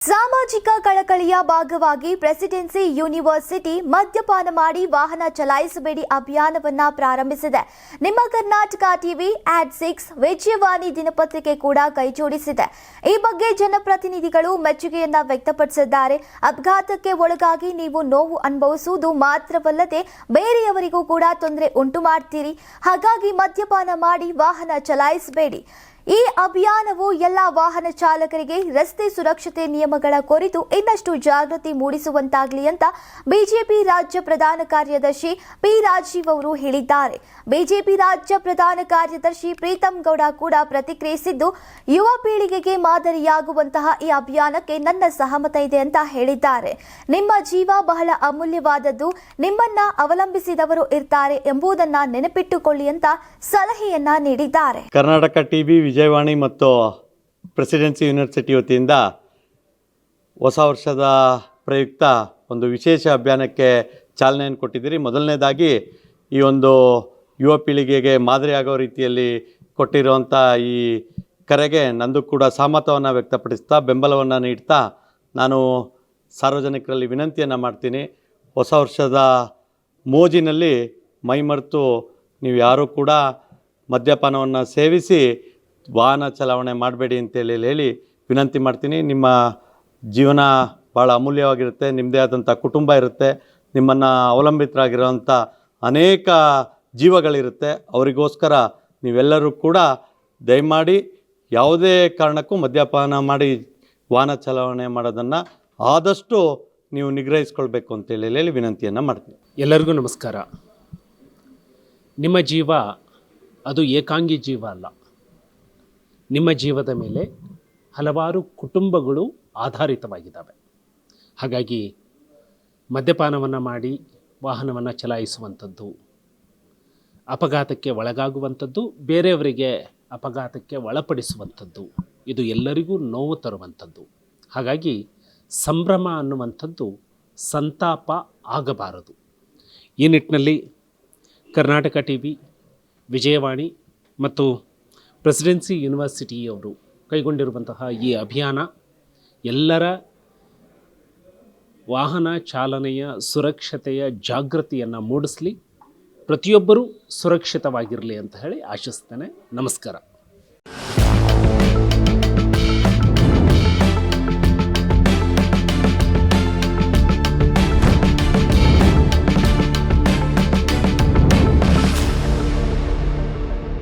ಸಾಮಾಜಿಕ ಕಳಕಳಿಯ ಭಾಗವಾಗಿ presidency university ಮದ್ಯಪಾನ ಮಾಡಿ ವಾಹನ ಚಲಾಯಿಸಬೇಡಿ ಅಭಿಯಾನವನ್ನ ಪ್ರಾರಂಭಿಸಿದೆ. ನಿಮ್ಮ ಕರ್ನಾಟಕ ಟಿವಿ, AD6, ವಿಜಯವಾಣಿ ದಿನಪತ್ರಿಕೆ ಕೂಡ ಕೈಜೋಡಿಸಿದೆ. ಈ ಬಗ್ಗೆ ಜನಪ್ರತಿನಿಧಿಗಳು ಮೆಚ್ಚುಗೆಯನ್ನ ವ್ಯಕ್ತಪಡಿಸಿದ್ದಾರೆ. ಅಪಘಾತಕ್ಕೆ ಒಳಗಾಗಿ ನೀವು ನೋವು ಅನುಭವಿಸುವುದು ಮಾತ್ರವಲ್ಲದೆ ಬೇರೆಯವರಿಗೂ ಕೂಡ ತೊಂದರೆ ಉಂಟು ಮಾಡ್ತೀರಿ. ಹಾಗಾಗಿ ಮದ್ಯಪಾನ ಮಾಡಿ ವಾಹನ ಚಲಾಯಿಸಬೇಡಿ. ಈ ಅಭಿಯಾನವು ಎಲ್ಲ ವಾಹನ ಚಾಲಕರಿಗೆ ರಸ್ತೆ ಸುರಕ್ಷತೆ ನಿಯಮಗಳ ಕುರಿತು ಇನ್ನಷ್ಟು ಜಾಗೃತಿ ಮೂಡಿಸುವಂತಾಗಲಿ ಅಂತ ಬಿಜೆಪಿ ರಾಜ್ಯ ಪ್ರಧಾನ ಕಾರ್ಯದರ್ಶಿ ಪಿ ರಾಜೀವ್ ಅವರು ಹೇಳಿದ್ದಾರೆ. ಬಿಜೆಪಿ ರಾಜ್ಯ ಪ್ರಧಾನ ಕಾರ್ಯದರ್ಶಿ ಪ್ರೀತಮ್ ಗೌಡ ಕೂಡ ಪ್ರತಿಕ್ರಿಯಿಸಿದ್ದು, ಯುವ ಪೀಳಿಗೆಗೆ ಮಾದರಿಯಾಗುವಂತಹ ಈ ಅಭಿಯಾನಕ್ಕೆ ನನ್ನ ಸಹಮತ ಇದೆ ಅಂತ ಹೇಳಿದ್ದಾರೆ. ನಿಮ್ಮ ಜೀವ ಬಹಳ ಅಮೂಲ್ಯವಾದದ್ದು, ನಿಮ್ಮನ್ನ ಅವಲಂಬಿಸಿದವರು ಇರ್ತಾರೆ ಎಂಬುದನ್ನ ನೆನಪಿಟ್ಟುಕೊಳ್ಳಿ ಅಂತ ಸಲಹೆಯನ್ನ ನೀಡಿದ್ದಾರೆ. ಕರ್ನಾಟಕ ಟಿವಿ, ವಿಜಯವಾಣಿ ಮತ್ತು ಪ್ರೆಸಿಡೆನ್ಸಿ ಯೂನಿವರ್ಸಿಟಿ ವತಿಯಿಂದ ಹೊಸ ವರ್ಷದ ಪ್ರಯುಕ್ತ ಒಂದು ವಿಶೇಷ ಅಭಿಯಾನಕ್ಕೆ ಚಾಲನೆಯನ್ನು ಕೊಟ್ಟಿದ್ದೀರಿ. ಮೊದಲನೇದಾಗಿ ಈ ಒಂದು ಯುವ ಪೀಳಿಗೆಗೆ ಮಾದರಿಯಾಗೋ ರೀತಿಯಲ್ಲಿ ಕೊಟ್ಟಿರುವಂಥ ಈ ಕರೆಗೆ ನಂದು ಕೂಡ ಸಹಮತವನ್ನು ವ್ಯಕ್ತಪಡಿಸ್ತಾ ಬೆಂಬಲವನ್ನು ನೀಡ್ತಾ ನಾನು ಸಾರ್ವಜನಿಕರಲ್ಲಿ ವಿನಂತಿಯನ್ನು ಮಾಡ್ತೀನಿ. ಹೊಸ ವರ್ಷದ ಮೋಜಿನಲ್ಲಿ ಮೈಮರೆತು ನೀವು ಯಾರೂ ಕೂಡ ಮದ್ಯಪಾನವನ್ನು ಸೇವಿಸಿ ವಾಹನ ಚಲಾವಣೆ ಮಾಡಬೇಡಿ ಅಂತೇಳಿ ಹೇಳಿ ವಿನಂತಿ ಮಾಡ್ತೀನಿ. ನಿಮ್ಮ ಜೀವನ ಭಾಳ ಅಮೂಲ್ಯವಾಗಿರುತ್ತೆ, ನಿಮ್ಮದೇ ಆದಂಥ ಕುಟುಂಬ ಇರುತ್ತೆ, ನಿಮ್ಮನ್ನು ಅವಲಂಬಿತರಾಗಿರೋವಂಥ ಅನೇಕ ಜೀವಗಳಿರುತ್ತೆ. ಅವರಿಗೋಸ್ಕರ ನೀವೆಲ್ಲರೂ ಕೂಡ ದಯಮಾಡಿ ಯಾವುದೇ ಕಾರಣಕ್ಕೂ ಮದ್ಯಪಾನ ಮಾಡಿ ವಾಹನ ಚಲಾವಣೆ ಮಾಡೋದನ್ನು ಆದಷ್ಟು ನೀವು ನಿಗ್ರಹಿಸ್ಕೊಳ್ಬೇಕು ಅಂತೇಳಿ ಹೇಳಿ ವಿನಂತಿಯನ್ನು ಮಾಡ್ತೀನಿ. ಎಲ್ಲರಿಗೂ ನಮಸ್ಕಾರ. ನಿಮ್ಮ ಜೀವ ಅದು ಏಕಾಂಗಿ ಜೀವ ಅಲ್ಲ. ನಿಮ್ಮ ಜೀವದ ಮೇಲೆ ಹಲವಾರು ಕುಟುಂಬಗಳು ಆಧಾರಿತವಾಗಿದ್ದಾವೆ. ಹಾಗಾಗಿ ಮದ್ಯಪಾನವನ್ನು ಮಾಡಿ ವಾಹನವನ್ನು ಚಲಾಯಿಸುವಂಥದ್ದು, ಅಪಘಾತಕ್ಕೆ ಒಳಗಾಗುವಂಥದ್ದು, ಬೇರೆಯವರಿಗೆ ಅಪಘಾತಕ್ಕೆ ಒಳಪಡಿಸುವಂಥದ್ದು, ಇದು ಎಲ್ಲರಿಗೂ ನೋವು ತರುವಂಥದ್ದು. ಹಾಗಾಗಿ ಸಂಭ್ರಮ ಅನ್ನುವಂಥದ್ದು ಸಂತಾಪ ಆಗಬಾರದು. ಈ ನಿಟ್ಟಿನಲ್ಲಿ ಕರ್ನಾಟಕ ಟಿವಿ, ವಿಜಯವಾಣಿ ಮತ್ತು ಪ್ರೆಸಿಡೆನ್ಸಿ ಯೂನಿವರ್ಸಿಟಿಯವರು ಕೈಗೊಂಡಿರುವಂತಹ ಈ ಅಭಿಯಾನ ಎಲ್ಲರ ವಾಹನ ಚಾಲನೆಯ ಸುರಕ್ಷತೆಯ ಜಾಗೃತಿಯನ್ನು ಮೂಡಿಸಲಿ, ಪ್ರತಿಯೊಬ್ಬರೂ ಸುರಕ್ಷಿತವಾಗಿರಲಿ ಅಂತ ಹೇಳಿ ಆಶಿಸ್ತೇನೆ. ನಮಸ್ಕಾರ.